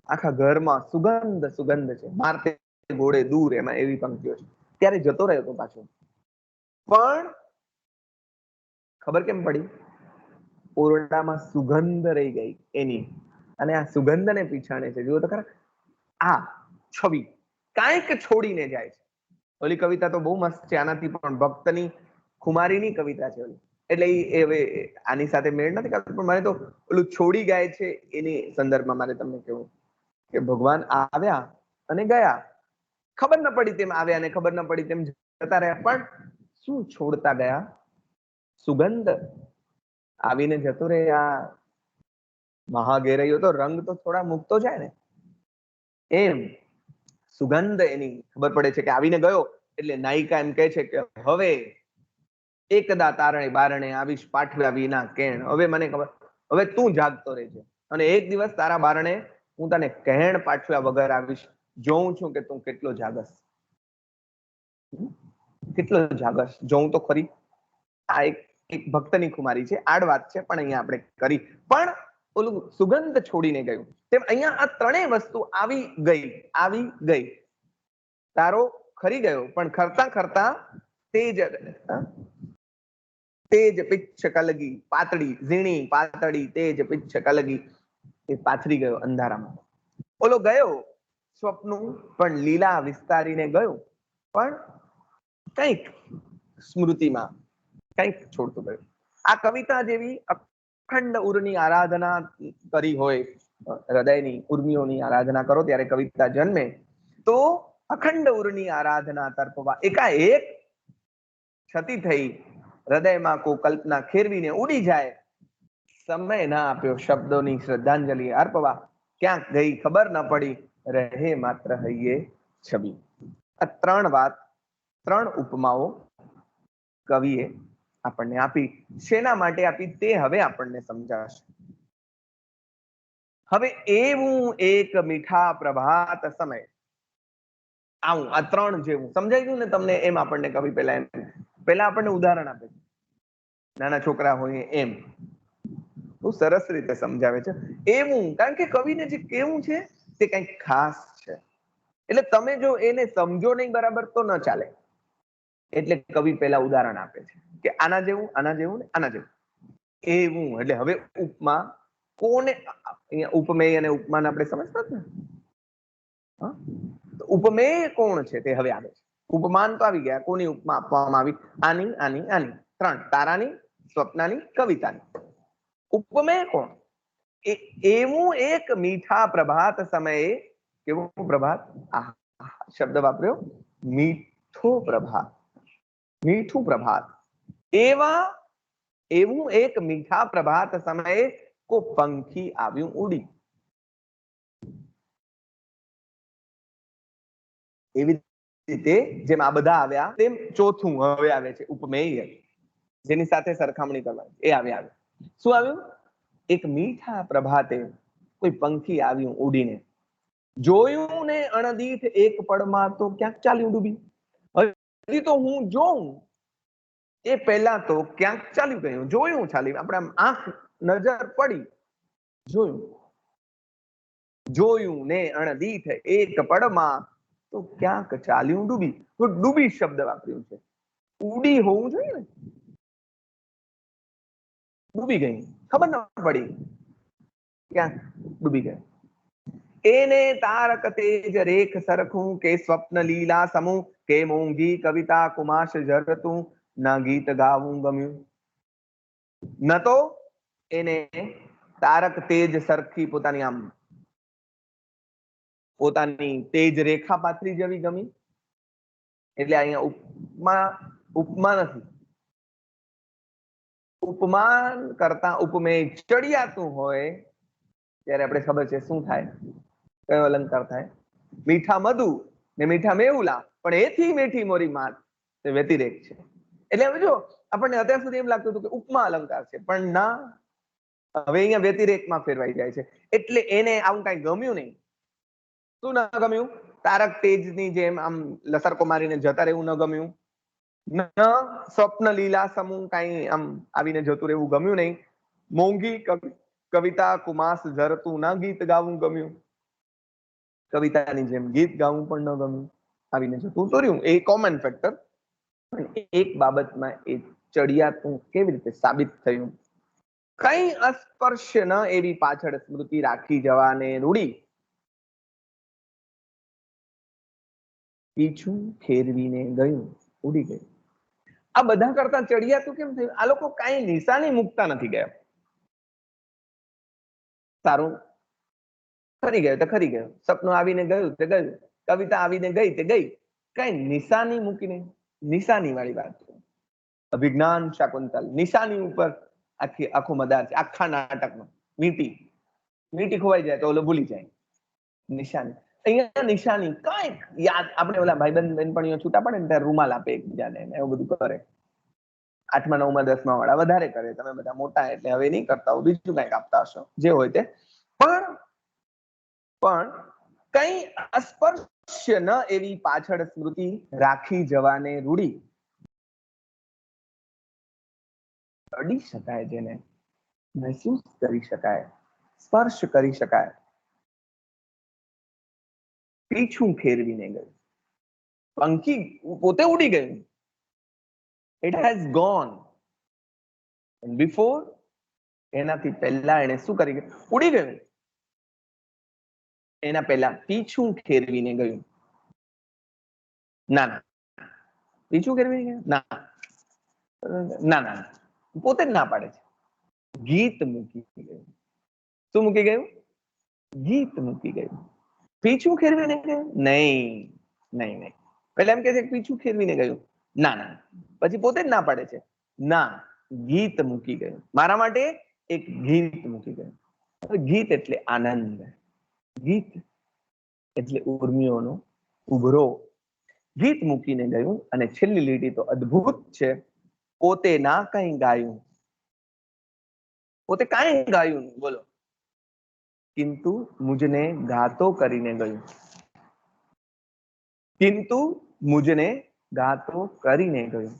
આખા ઘરમાં સુગંધ સુગંધ છે, મારતે ઘોડે દૂર, એમાં એવી પંક્તિઓ છે. ત્યારે જતો રહ્યો તો પાછો, પણ ખબર કેમ પડી? ઓરડામાં સુગંધ રહી ગઈ એની, અને આ સુગંધને પીછાણે છે. જુઓ તો ખરા, આ છવી કાંઈક છોડીને જાય છે. ઓલી કવિતા તો બહુ મસ્ત છે, આનાથી પણ ભક્તની ખુમારીની કવિતા છે ઓલી, એટલે એ હવે આની સાથે મેળ નથી કરતો, પણ મને તો ઓલું છોડી ગાય છે એની સંદર્ભમાં મારે તમને કેવું કે ભગવાન આવ્યા અને ગયા, ખબર ન પડી તેમ આવ્યા અને ખબર ન પડી તેમ જતા રહ્યા, પણ શું છોડતા ગયા? સુગંધ. આવીને જતો રે, આ મહાઘેરૈયો તો રંગ તો થોડા મૂકતો જાય ને, એમ સુગંધ એની ખબર પડે છે કે આવીને ગયો. એટલે નાયિકા એમ કહે છે કે હવે એકદા તારણે બારણે આવીશ પાઠવ્યા વિના કેણ, હવે મને ખબર, હવે તું જાગતો રહેજે, અને એક દિવસ તારા બારણે હું તને કહેણ પાઠવ્યા વગર આવીશ, જોઉં છું કે તું કેટલો જાગસ, કેટલો જાગસ, જોઉં તો ખરી. આ એક ભક્તની ખુમારી છે, આડ વાત છે, પણ અહીંયા આપણે કરી. પણ ઓલું સુગંધ છોડીને ગયું, તેમ અહીંયા આ ત્રણેય વસ્તુ આવી ગઈ. તારો ખરી ગયો, પણ ખરતા ખરતા તેજ પિચ્છ કલગી, પાતળી ઝીણી પાતળી તેજ પિચ્છ કલગી, એ પાથરી ગયો અંધારામાં. ઓલો ગયો સ્વપ્નું, પણ લીલા વિસ્તારીને ગયો, પણ કંઈક સ્મૃતિમાં કંઈક છોડતું ગયું. આ કવિતા જેવી અખંડ ઉરની આરાધના કરી હોય, હૃદયની ઉર્મિઓની આરાધના કરો ત્યારે કવિતા જન્મે. તો અખંડ ઉરની આરાધના તર્પવા, એકાએક છતી થઈ હૃદયમાં કો કલ્પના ખેરવીને ઉડી જાય. સમય ના આપ્યો શબ્દોની શ્રદ્ધાંજલિ અર્પવા, ક્યાંક ગઈ ખબર ન પડી, રહે માત્ર હૈયે છબી. આ ત્રણ વાત, ત્રણ ઉપમાઓ કવિએ આપણને આપી. શેના માટે આપી તે હવે આપણને સમજાશે. હવે એવું એક મીઠા પ્રભાત સમય, આવું આ ત્રણ જેવું સમજાઈ ગયું ને તમને? એમ આપણને કવિ પહેલા આપણને ઉદાહરણ આપે છે, નાના છોકરા હોય એમ બહુ સરસ રીતે સમજાવે છે. એવું, કારણ કે કવિને જે કેવું છે તે કંઈક ખાસ છે. એટલે તમે જો એને સમજો નહીં બરાબર તો ન ચાલે. એટલે કવિ પહેલા ઉદાહરણ આપે છે કે આના જેવું, આના જેવું ને આના જેવું. એવું એટલે હવે ઉપમા કોને, અહીંયા ઉપમેય અને ઉપમાન આપણે સમજતા જ ને. ઉપમેય કોણ છે તે હવે આવે છે. ઉપમાન તો આવી ગયા. કોની ઉપમા આપવામાં આવી? આની, આની, આની, ત્રણ. તારાની, સ્વપ્નાની, કવિતાની. ઉપમેય કોણ? એવું એક મીઠા પ્રભાત સમયે. કેવું પ્રભાત? આ શબ્દ વાપર્યો, મીઠો પ્રભાત, મીઠું પ્રભાત. એવું એક મીઠા પ્રભાત સમયે કો પંખી આવ્યું ઉડી. એવી રીતે જેમ આ બધા આવ્યા તેમ ચોથું હવે આવે છે ઉપમેય, જેની સાથે સરખામણી કરવાની. એ આવે. શું આવ્યું? એક મીઠા પ્રભાતે કોઈ પંખી આવ્યું ઉડીને, જોયું ને અણદીઠ એક પળમાં તો ક્યાંક ચાલ્યું ડૂબી. હજી તો હું જોઉં એ પહેલા તો ક્યાંક ચાલ્યું ગયું. જોયું ચાલી, આપણે આંખ નજર પડી, જોયું ને અણદીઠ એક પળમાં તો ક્યાંક ચાલ્યું ડૂબી. તો ડૂબી શબ્દ વાપર્યું છે. ઉડી હોવું જોઈએ ને, ડૂબી ગઈ, ખબર ન પડી, ક્યાંક ડૂબી ગઈ. એને તારક તેજ રેખ સરખું કે સ્વપ્ન લીલા સમૂહ કે મોંઘી કવિતા કુમાશ ઝરતું ના ગીત ગાવું ગમ્યું. ન તો એને તારક તેજ સરખી પોતાની આમ પોતાની તેજ રેખા પાથરી જેવી ગમી. એટલે અહીંયા ઉપમા નથી. ઉપમાન કરતા ઉપમેય ચડિયાતું હોય ત્યારે આપણે ખબર છે શું થાય, કયો અલંકાર થાય? મીઠા મધુ ને મીઠા મેહુલા, પણ એથી મીઠી મોરી માત તે વ્યતિરેક છે. એટલે હવે જો આપણને અત્યાર સુધી એમ લાગતું હતું કે ઉપમા અલંકાર છે, પણ ના, હવે અહીંયા વ્યતિરેકમાં ફેરવાઈ જાય છે. એટલે એને આવું કઈ ગમ્યું નહીં. શું ન ગમ્યું? તારક તેજની જેમ આમ લસરકો મારીને જતા રહેવું ન ગમ્યું. ન સ્વપ્ન લીલા સમૂહ કઈ આમ આવીને જતું રહેવું ગમ્યું નહીં. મોંઘી કવિતા કુમાસ ઝરતું ના ગીત ગાવું ગમ્યું. કવિતાની જેમ ગીત ગાવું પણ ન ગમ્યું. આવીને જતું તો રહ્યું, એ કોમન ફેક્ટર. પણ એક બાબતમાં એ ચડિયાતું કેવી રીતે સાબિત થયું? કઈ અસ્પર્શ્ય ન એવી પાછળ સ્મૃતિ રાખી જવાને રૂડી, પીછું ખેરવીને ગયું ઉડી ગયું. આ બધા કરતા ચડિયાતું કેમ થયું? આ લોકો કઈ નિશાની મૂકતા નથી ગયા. સારું, ખરી ગયો તો ખરી ગયો, સપનું આવીને ગયું તે ગયું, કવિતા આવીને ગઈ તે ગઈ, કઈ નિશાની મૂકીને. નિશાની વાળી વાત, અભિજ્ઞાન શાકુંતલ નિશાની ઉપર આખો મદાર છે આખા નાટકમાં. મીટી ખોવાઈ જાય તો ઓલો ભૂલી જાય. નિશાની, અહીંયા નિશાની કઈક યાદ. આપણે ઓલા ભાઈબંધ બેનપણીઓ છૂટા પડે ને ત્યારે રૂમાલ આપે એકબીજાને, એવું બધું કરે. 8મા 9મા 10મા વાળા વધારે કરે, તમે બધા મોટા એટલે હવે નહીં કરતા, બીજું કઈક આપતા હશો, જે હોય તે. પણ કઈ અસ્પર્શ્ય ન એવી પાછળ સ્મૃતિ રાખી જવાને રૂડી. અડી શકાય, જેને મહેસૂસ કરી શકાય, સ્પર્શ કરી શકાય. પીછું ફેરવીને ગયું, પંખી પોતે ઉડી ગયું. It has gone before. એનાથી પહેલા એને શું કરી ગયું? ઉડી ગયું. એના પહેલા પીછું ફેરવીને ગયું. ના ના, પીછું ફેરવીને ગયું ના, ના ના, પોતે જ ના પાડે છે. ગીત મૂકી ગયું. શું મૂકી ગયું? ગીત મૂકી ગયું. પીછું ફેરવીને ગયું? નહીં નહીં નહીં. પેલા એમ કે છે પીછું ફેરવીને ગયું. ના ના, પછી પોતે જ ના પાડે છે. ના, ગીત મૂકી ગયું. મારા માટે એક ગીત મૂકી ગયું. ગીત એટલે આનંદ, ગીત એટલે ઉર્મિઓનો ઉભરો. ગીત મૂકીને ગયું. અને છેલ્લી લીટી તો અદ્ભુત છે. પોતે ના કઈ ગાયું, પોતે કાંઈ ગાયું નહીં, બોલો, કિંતુ મુજને ગાતો કરીને ગયું, કિંતુ મુજને ગાતો કરીને ગયું,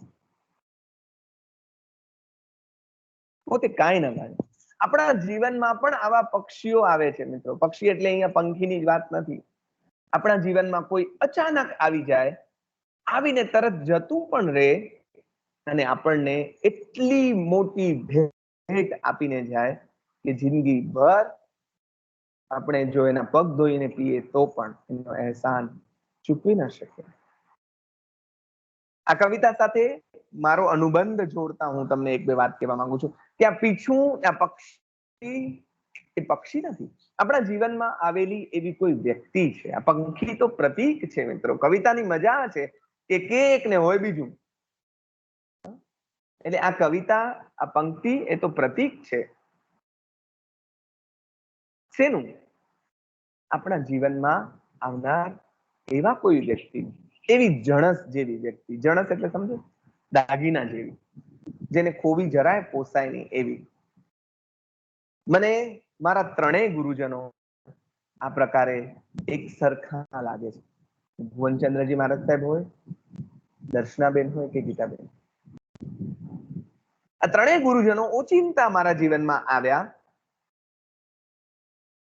પોતે કાંઈ ન ગાયું. આપણા જીવનમાં પણ આવા પક્ષીઓ આવે છે મિત્રો. પક્ષી એટલે અહીંયા પંખીની જ વાત નથી. આપણા જીવનમાં કોઈ અચાનક આવી જાય, આવીને તરત જતું પણ રહે અને આપણને એટલી મોટી ભેટ આપીને જાય કે જિંદગી ભર આપણે જો એના પગ ધોઈને પીએ તો પણ એનો અહેસાન ચૂકવી ન શકીએ. આ કવિતા સાથે મારો અનુબંધ જોડતા હું તમને એક બે વાત કહેવા માંગુ છું કે આ પીછું, આ પક્ષી એ પક્ષી નથી, આપણા જીવનમાં આવેલી એવી કોઈ વ્યક્તિ છે. આ પંખી તો પ્રતીક છે મિત્રો. કવિતાની મજા છે કે કેક ને હોય બીજું. એટલે આ કવિતા, આ પંક્તિ એ તો પ્રતીક છે શેનું? આપણા જીવનમાં આવનાર એવા કોઈ વ્યક્તિ, એવી જણસ જેવી વ્યક્તિ. જણસ એટલે સમજો, દાગીના જેવી, જેને ખોવી જરાય પોસાય નહીં એવી. મને મારા ત્રણેય ગુરુજનો આ પ્રકારે એક સરખા લાગે છે. ભુવનચંદ્રજી મહારાજ સાહેબ હોય, દર્શનાબેન હોય કે ગીતાબેન, આ ત્રણેય ગુરુજનો ઓચિંતા મારા જીવનમાં આવ્યા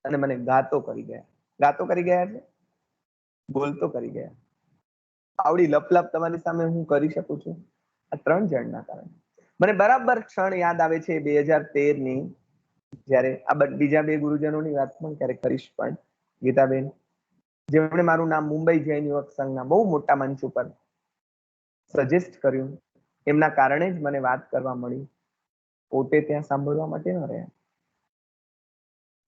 અને મને ગાતો કરી ગયા. ગાતો કરી ગયા એટલે બોલતો કરી ગયા. આવડી લપલપ તમારી સામે હું કરી શકું છું આ ત્રણ જણના કારણે. મને બરાબર ક્ષણ યાદ આવે છે 2013 ની, જ્યારે આ બીજા બે ગુરુજનોની વાત પણ ક્યારેક કરીશ, પણ ગીતાબેન જેમણે મારું નામ મુંબઈ જૈન યુવક સંઘના બહુ મોટા મંચ ઉપર સજેસ્ટ કર્યું, એમના કારણે જ મને વાત કરવા મળી. પોતે ત્યાં સાંભળવા માટે ન રહ્યા.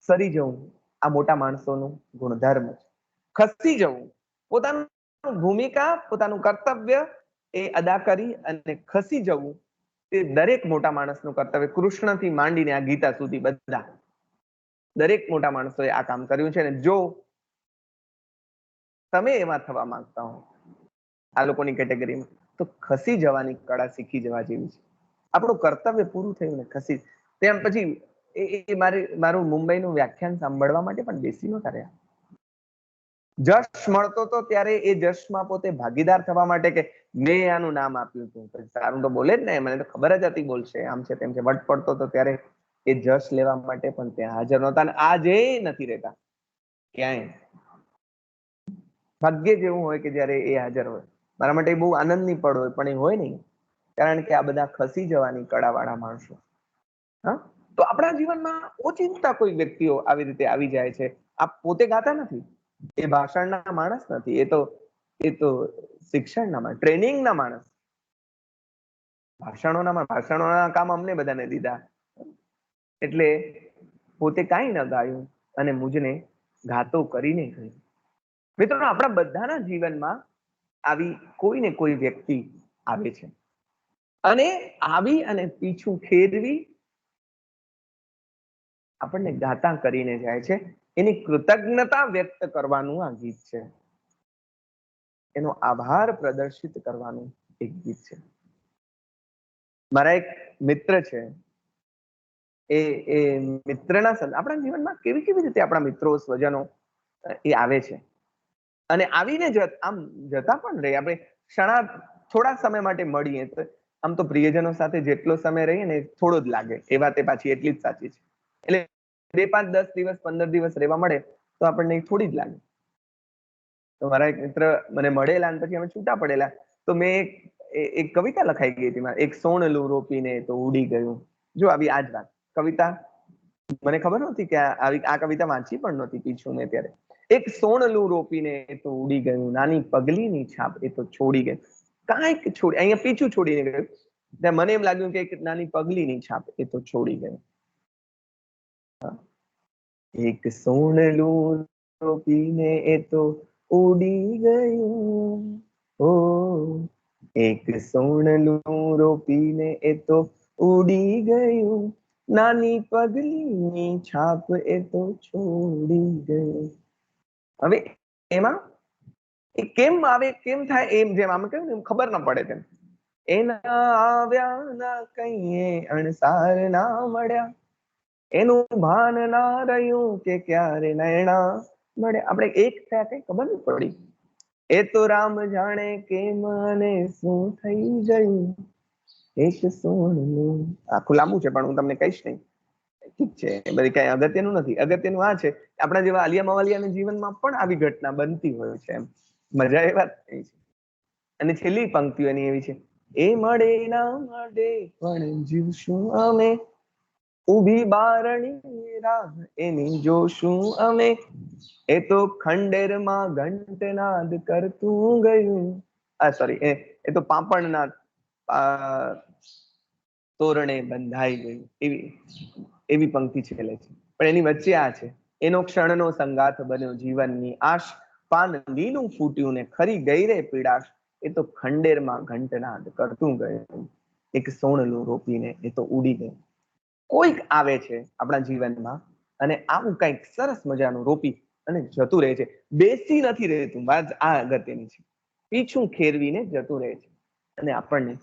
સરી જવું આ મોટા માણસોનું ગુણધર્મ છે. ખસી જવું, પોતાનું ભૂમિકા, પોતાનું કર્તવ્ય એ અદા કરી અને ખસી જવું તે દરેક મોટા માણસનું કર્તવ્ય. કૃષ્ણથી માંડીને આ ગીતા સુધી બધા દરેક મોટા માણસોએ આ કામ કર્યું છે. અને જો તમે એમાં થવા માંગતા હો આ લોકોની કેટેગરીમાં, તો ખસી જવાની કળા શીખી જવા જેવી છે. આપણું કર્તવ્ય પૂરું થયું ને ખસી, તેમ પછી મારું મુંબઈનું વ્યાખ્યાન સાંભળવા માટે પણ બેસી નતા રહ્યા. જશ મળતો તો ત્યારે એ જશમાં પોતે ભાગીદાર થવા માટે કે મેં આનું નામ આપ્યું હતું, સારું તો બોલે જ ને, મને તો ખબર જ હતી બોલશે, આમ છે તેમ છે, વટ પડતો તો ત્યારે એ જશ લેવા માટે પણ ત્યાં હાજર નહોતા. અને આજે નથી રહેતા ક્યાંય. ભાગ્ય જેવું હોય કે જ્યારે એ હાજર હોય. મારા માટે બહુ આનંદની પળ હોય, પણ એ હોય નહીં, કારણ કે આ બધા ખસી જવાની કળાવાળા માણસો. હા, તો આપણા જીવનમાં ઓચિંતા કોઈ વ્યક્તિઓ આવી રીતે આવી જાય છે. આ પોતે ગાતા નથી, એ ભાષણના માણસ નથી, એ તો શિક્ષણના માણસ, ટ્રેનિંગના માણસ. ભાષણોના કામ અમને બધાને દીધા. એટલે પોતે કાંઈ ન ગાયું અને મુજને ગાતો કરીને ગયું. મિત્રો, આપણા બધાના જીવનમાં આવી કોઈ ને કોઈ વ્યક્તિ આવે છે અને આવી અને પીછું ખેરવી આપણને ગાતા કરીને જાય છે. એની કૃતજ્ઞતા વ્યક્ત કરવાનું આ ગીત છે, એનો આભાર પ્રદર્શિત કરવાનું એક ગીત છે. મારા એક મિત્ર છે, એ મિત્રના આપણા જીવનમાં કેવી કેવી રીતે આપણા મિત્રો સ્વજનો એ આવે છે અને આવીને આમ જતા પણ રહે. આપણે ક્ષણા થોડા સમય માટે મળીએ તો આમ તો પ્રિયજનો સાથે જેટલો સમય રહીએ ને થોડો જ લાગે, એ વાત એ પાછી એટલી જ સાચી છે. એટલે 2, 5, 10 દિવસ 15 દિવસ રહેવા મળે તો આપણને થોડી જ લાગે. તો મારા એક મિત્ર મને મળેલા અને પછી અમે છૂટા પડેલા, તો મેં એક કવિતા લખાઈ ગઈ હતી. એક સોણલું રોપીને તો ઉડી ગયું. જો આવી આજ વાત કવિતા મને ખબર નહોતી કે આ કવિતા વાંચી પણ નહોતી પીછું મેં ત્યારે. એક સોણલું રોપીને તો ઉડી ગયું, નાની પગલીની છાપ એ તો છોડી ગયું. કાંઈક છોડી, અહીંયા પીછું છોડીને ગયું, ત્યાં મને એમ લાગ્યું કે એક નાની પગલીની છાપ એ તો છોડી ગયું. એક સોણલું રોપીને એ તો ઉડી ગયું, ઓ એક સોણલું રોપીને એ તો ઉડી ગયું, નાની પગલીની છાપ એ તો છોડી ગયું. હવે એમાં એ કેમ આવે કેમ થાય, એમ જેમ આમ કહ્યું ને ખબર ન પડે તેમ. એના આવ્યા ના કહીએ અણસાર ના મળ્યા, એનું ભાન ના રહ્યું કે ક્યારે નૈણા મળે. આપણે એક થયા કઈ ખબર ન પડી. એ તો રામ જાણે કેમ અને શું થઈ ગયું, એક સોનનું. આખું લાંબુ છે પણ હું તમને કહીશ નહીં. ઠીક છે, બધી કઈ અગત્યનું નથી. અગત્યનું આ છે આપણા જેવા આલિયા મવાલિયાના જીવનમાં પણ આવી ઘટના બનતી હોય છે. એમ મજા એ વાત છે. અને છેલ્લી પંક્તિઓ એની એવી છે, એ મળે ના મળે પણ જીવશું અમે, ઊભી બારણી રાહ એની જોશું અમે, એ તો ખંડેરમાં ઘંટનાદ કરતું ગયું. સોરી, એ તો પાપણના તોરણે બંધાઈ ગયું. એવી એવી પંક્તિ છેલ્લે છે. પણ એની વચ્ચે આ છે, એનો ક્ષણનો સંગાથ બન્યો જીવનની આશ, પાન લીલું ફૂટ્યું ને ખરી ગઈ રે પીડાશ, એ તો ખંડેરમાં ઘંટનાદ કરતું ગયું, એક સોણલું રોપીને એ તો ઉડી ગયું. કોઈક આવે છે આપણા જીવનમાં અને આવું કંઈક સરસ મજાનું રોપી અને જતું રહે છે. બેસી નથી રહેતું, વાત આ અગત્યની છે. પીછું ખેરવીને જતું રહે છે અને આપણને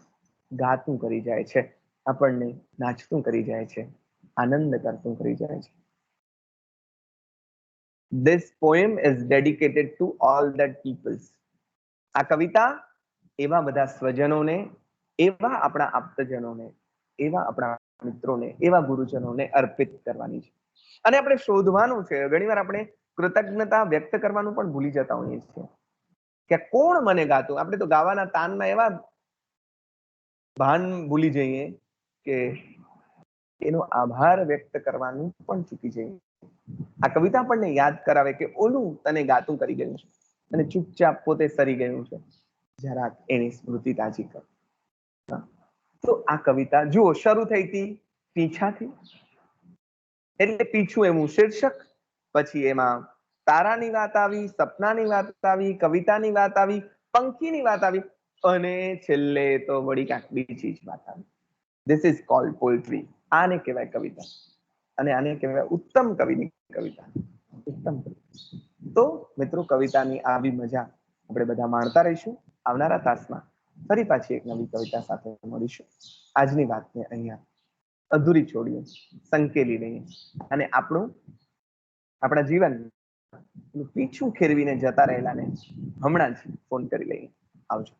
ગાતું કરી જાય છે, આપણને નાચતું કરી જાય છે, આનંદ કરતું કરી જાય છે. This poem is dedicated to all that peoples. આ કવિતા એવા બધા સ્વજનોને, એવા આપણા આપ્તજનોને, એવા આપણા મિત્રોને, એવા ગુરુજનોને અર્પિત કરવાની છે. અને આપણે શોધવાનું છે. ઘણીવાર આપણે કૃતજ્ઞતા વ્યક્ત કરવાનું પણ ભૂલી જતા હોઈએ છીએ કે કોણ મને ગાતું. આપણે તો ગાવાના તાનમાં એવા ભાન ભૂલી જઈએ કે એનો આભાર વ્યક્ત કરવાનું પણ ચૂકી જઈએ. આ કવિતા આપણને યાદ કરાવે કે ઓલું તને ગાતું કરી ગયું છે અને ચૂપચાપ પોતે સરી ગયું છે, જરાક એની સ્મૃતિ તાજી કર. તો આ કવિતા જુઓ, શરૂ થઈ હતી પીછાથી, એટલે પીછું એવું શીર્ષક, પછી એમાં તારાની વાત આવી, સપનાની વાત આવી, કવિતાની વાત આવી, પંખીની વાત આવી અને છેલ્લે તો વળી કાંઈક બીજી જ વાત આવી. This is called poetry. આને કહેવાય કવિતા અને આને કહેવાય ઉત્તમ કવિની કવિતા. ઉત્તમ કવિતા. તો મિત્રો, કવિતાની આવી મજા આપણે બધા માણતા રહીશું. આવનારા તાસમાં ફરી પાછી એક નવી કવિતા સાથે મળીશું. આજની વાતને અહીંયા અધૂરી છોડીએ, સંકેલી લઈએ અને આપણા જીવન પીછું ખેરવીને જતા રહેલાને હમણાં જ ફોન કરી લઈએ. આવજો.